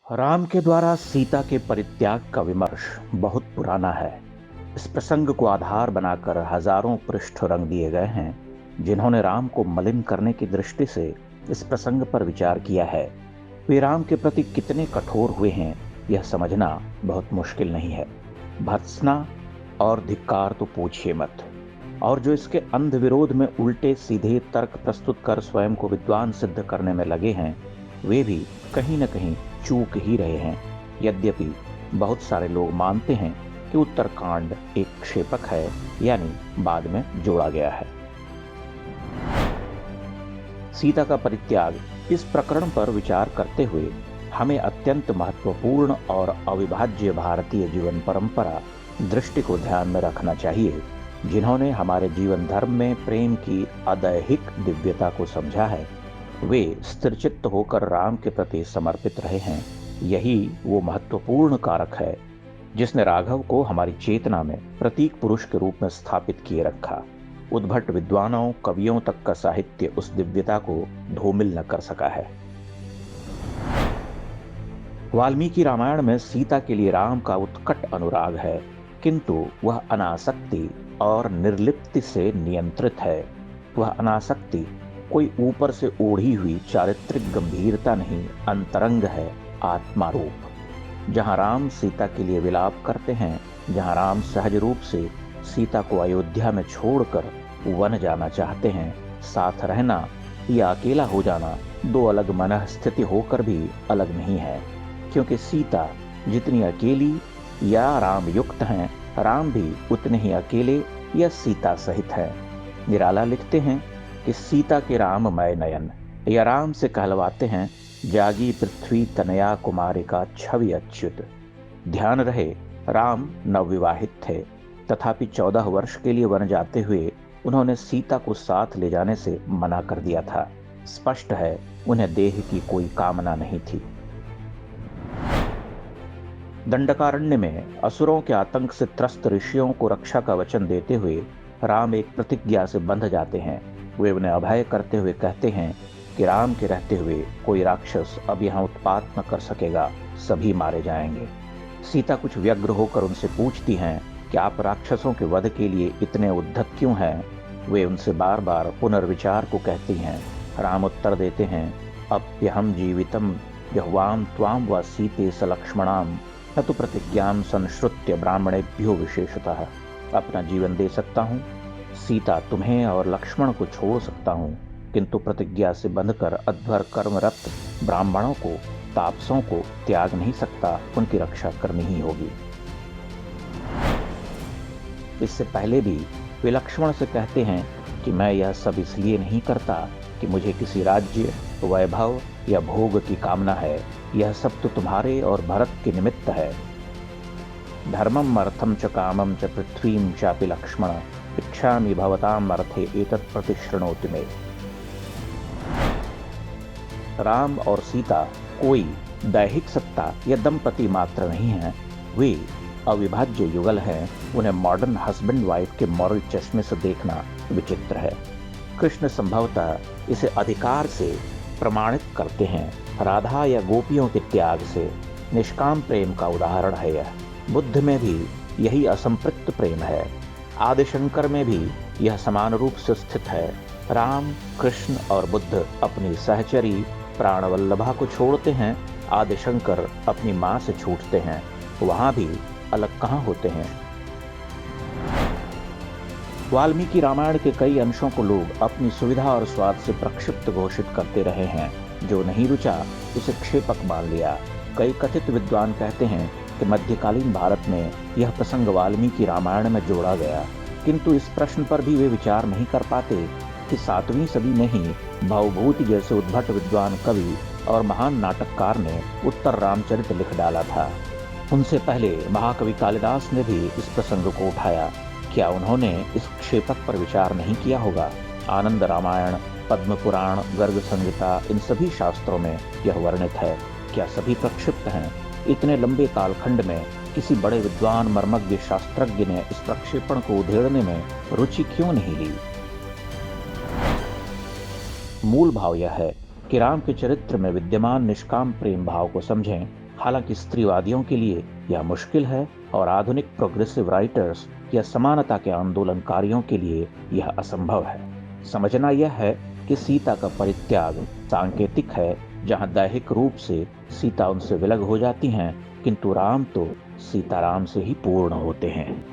राम के द्वारा सीता के परित्याग का विमर्श बहुत पुराना है। इस प्रसंग को आधार बनाकर हजारों पृष्ठ रंग दिए गए हैं। जिन्होंने राम को मलिन करने की दृष्टि से इस प्रसंग पर विचार किया है, वे राम के प्रति कितने कठोर हुए हैं, यह समझना बहुत मुश्किल नहीं है। भर्त्सना और धिक्कार तो पूछिए मत। और जो इसके अंध विरोध में उल्टे सीधे तर्क प्रस्तुत कर स्वयं को विद्वान सिद्ध करने में लगे हैं, वे भी कहीं न कहीं चूक ही रहे हैं। यद्यपि बहुत सारे लोग मानते हैं कि उत्तरकांड एक क्षेपक है, यानी बाद में जोड़ा गया है। सीता का परित्याग इस प्रकरण पर विचार करते हुए हमें अत्यंत महत्वपूर्ण और अविभाज्य भारतीय जीवन परंपरा दृष्टि को ध्यान में रखना चाहिए, जिन्होंने हमारे जीवन धर्म में प्रेम की अदैहिक दिव्यता को समझा है। वे स्थिरचित्त होकर राम के प्रति समर्पित रहे हैं। यही वो महत्वपूर्ण कारक है जिसने राघव को हमारी चेतना में प्रतीक पुरुष के रूप में स्थापित किए रखा। उद्भट विद्वानों कवियों तक का साहित्य उस दिव्यता को धूमिल न कर सका है। वाल्मीकि रामायण में सीता के लिए राम का उत्कट अनुराग है, किंतु वह अनासक्ति और निर्लिप्ति से नियंत्रित है। वह अनासक्ति कोई ऊपर से ओढ़ी हुई चारित्रिक गंभीरता नहीं, अंतरंग है, आत्मा रूप। जहां राम सीता के लिए विलाप करते हैं, जहां राम सहज रूप से सीता को अयोध्या में छोड़कर वन जाना चाहते हैं, साथ रहना या अकेला हो जाना दो अलग मनः स्थिति होकर भी अलग नहीं है। क्योंकि सीता जितनी अकेली या राम युक्त हैं, राम भी उतने ही अकेले या सीता सहित हैं। निराला लिखते हैं कि सीता के राममय नयन, या राम से कहलवाते हैं जागी पृथ्वी तनया कुमारी का छवि अच्युत। ध्यान रहे, राम नवविवाहित थे, तथापि 14 वर्ष के लिए वन जाते हुए उन्होंने सीता को साथ ले जाने से मना कर दिया था। स्पष्ट है, उन्हें देह की कोई कामना नहीं थी। दंडकारण्य में असुरों के आतंक से त्रस्त ऋषियों को रक्षा का वचन देते हुए राम एक प्रतिज्ञा से बंध जाते हैं। वे उन्हें अभय करते हुए कहते हैं कि राम के रहते हुए कोई राक्षस अब यहाँ उत्पात न कर सकेगा, सभी मारे जाएंगे। सीता कुछ व्यग्र होकर उनसे पूछती हैं कि आप राक्षसों के वध के लिए इतने उद्धत क्यों हैं। वे उनसे बार बार पुनर्विचार को कहती हैं। राम उत्तर देते हैं, अप्यहम जीवितम जह्वाम त्वाम व सीते स लक्ष्मणाम न तो प्रतिज्ञाम संश्रुत्य ब्राह्मणेभ्यो विशेषतः। अपना जीवन दे सकता हूँ, सीता तुम्हें और लक्ष्मण को छोड़ सकता हूँ, किंतु प्रतिज्ञा से बंधकर अध्वर कर्मरत ब्राह्मणों को, तापसों को त्याग नहीं सकता। उनकी रक्षा करनी ही होगी। इससे पहले भी वे लक्ष्मण से कहते हैं कि मैं यह सब इसलिए नहीं करता कि मुझे किसी राज्य, वैभव या भोग की कामना है। यह सब तो तुम्हारे और भरत के निमित्त है। धर्मम अर्थम च कामम च पृथ्वीम चापि लक्ष्मण इच्छामि भवताम अर्थे एतत् प्रतिशृणोतु मे। राम और सीता कोई दैहिक सत्ता या दंपति मात्र नहीं है, वे अविभाज्य युगल हैं। उन्हें मॉडर्न हस्बैंड वाइफ के मॉरल चश्मे से देखना विचित्र है। कृष्ण संभवतः इसे अधिकार से प्रमाणित करते हैं। राधा या गोपियों के त्याग से निष्काम प्रेम का उदाहरण है यह। बुद्ध में भी यही असंपृक्त प्रेम है। आदिशंकर में भी यह समान रूप से स्थित है। राम, कृष्ण और बुद्ध अपनी सहचरी प्राणवल्लभा को छोड़ते हैं। आदिशंकर अपनी मां से छूटते हैं। वहां भी अलग कहां होते हैं। वाल्मीकि रामायण के कई अंशों को लोग अपनी सुविधा और स्वाद से प्रक्षिप्त घोषित करते रहे हैं। जो नहीं रुचा उसे क्षेपक मान लिया। कई कथित विद्वान कहते हैं कि मध्यकालीन भारत में यह प्रसंग वाल्मीकि रामायण में जोड़ा गया, किंतु इस प्रश्न पर भी वे विचार नहीं कर पाते कि 7वीं सदी में ही भवभूति जैसे उद्भट विद्वान कवि और महान नाटककार ने उत्तर रामचरित लिख डाला था। उनसे पहले महाकवि कालिदास ने भी इस प्रसंग को उठाया। क्या उन्होंने इस क्षेपक पर विचार नहीं किया होगा? आनंद रामायण, पद्म पुराण, गर्ग संहिता, इन सभी शास्त्रों में यह वर्णित है। क्या सभी प्रक्षिप्त हैं? इतने लंबे कालखंड में किसी बड़े विद्वान मर्मज्ञ शास्त्रज्ञ ने इस प्रक्षेपण को उधेड़ने में रुचि क्यों नहीं ली? मूल भाव यह है कि राम के चरित्र में विद्यमान निष्काम प्रेम भाव को समझें हालांकि स्त्रीवादियों के लिए यह मुश्किल है और आधुनिक प्रोग्रेसिव राइटर्स या समानता के आंदोलनकारियों के लिए यह असंभव है। समझना यह है कि सीता का परित्याग सांकेतिक है, जहां दैहिक रूप से सीता उनसे विलग हो जाती हैं, किंतु राम तो सीताराम से ही पूर्ण होते हैं।